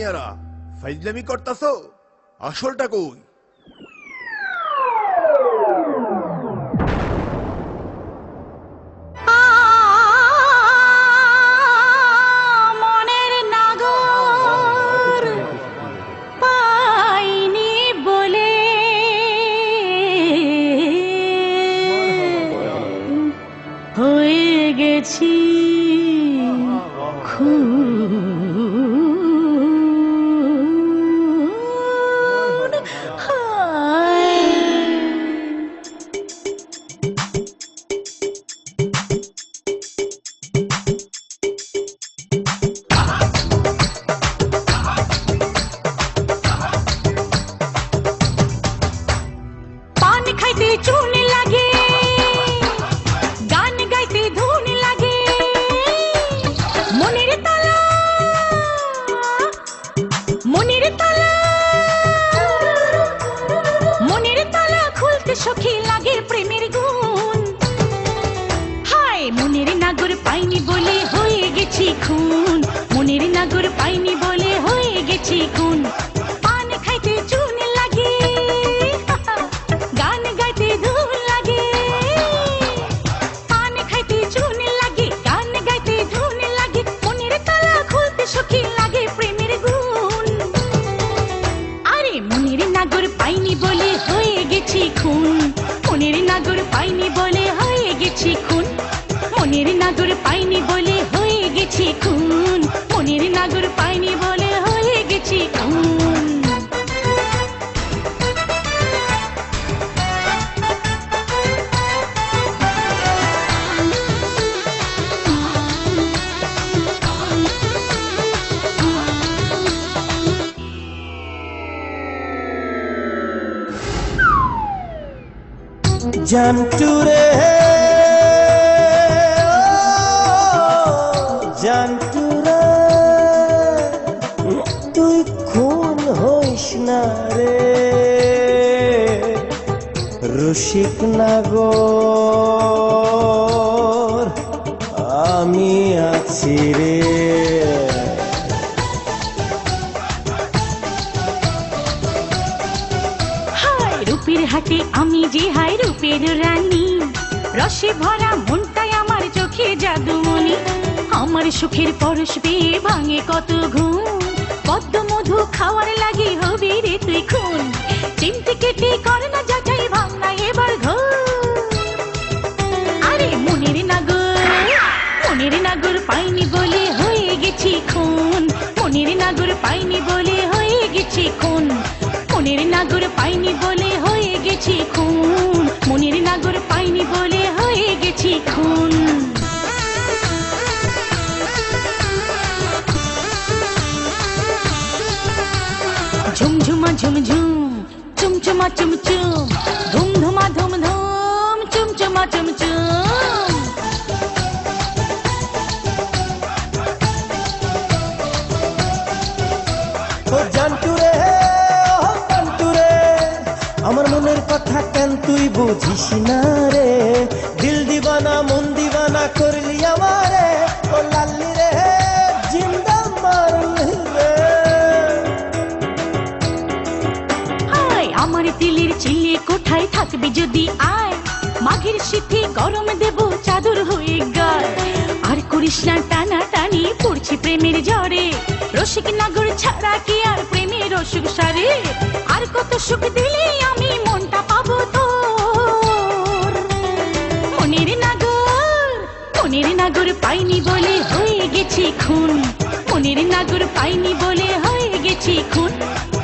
মাইয়ারা ফাইজলামি করতাছো, আসলটা কই? মনের নাগর পাইনি বলে হয়ে গেছি সখী লাগে প্রেমের গুণ। হায় মনের নাগর পাইনি বলে হয়ে গেছি খুন, মনের নাগর পাইনি বলে হয়ে গেছি খুন। পান খাইতে চুন লাগে, গান গাইতে ধুন লাগে। পান খাইতে চুন লাগে, গান গাইতে ধুন লাগে। মনের তালা খুলতে সখী লাগে প্রেমের গুণ। আরে মনের নাগর পাইনি বলে হয়ে গেছি খুন, মনের নাগর পাইনি বলে হয়ে গেছি খুন। মনের নাগর পাইনি বলে হয়ে গেছি খুন, মনের নাগর পাইনি বলে হয়ে গেছি খুন। জানটুরে জানটুরে তুই খুন হইস না রে, রসিক নাগর আমি আছি রে। রূপের হাটে আমি যে হায় রূপের রানী, রসে ভরা মনটাই আমার চোখে জাদুমণি। আমার সুখের পরশ পেয়ে ভাঙে কত ঘুম, পদ্ম মধু খাওয়ার লাগে হবি রে তুই খুন। চিমটি কেটে কর না যাচাই ভাঙনা এবার ঘর। আরে মনের নাগর পাইনি বলে হয়ে গেছি খুন, মনের নাগর পাইনি বলে হয়ে গেছি খুন। মনের নাগর পাইনি বলে হয়ে গেছি খুন, মনের নাগর পাইনি বলে হয়ে গেছি খুন। ঝুমঝুমা ঝুমঝুম, চুমচুমা চুমচুম, ধুমধুমা ধুমধুম, চুমচুমা চুমচুম। ও জানটুরে ও জানটুরে, আমার মনের কথা কেন তুই বুঝিস না রে? দিল দিবানা মন দিবানা করলি আমারে, ও লাল্লি রে জিন্দা মারলি রে। হায় আমার দিলের চিলে কোঠায় থাকবি যদি আয়, মাঘের শীতে গরম দেব চাদর হয়ে গায়। আর করিস না টানা টানি পড়ছি প্রেমের ঝড়ে, রসিক নাগর ছাড়া কি আর প্রেমের অসুখ সারে? আর কত সুখ দিলে আমি মনটা পাবো তোর। মনের নাগর পাইনি বলে হয়ে গেছি খুন, মনের নাগর পাইনি বলে হয়ে গেছি খুন।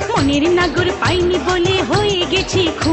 মনের নাগর পাইনি বলে হয়ে গেছি খুন।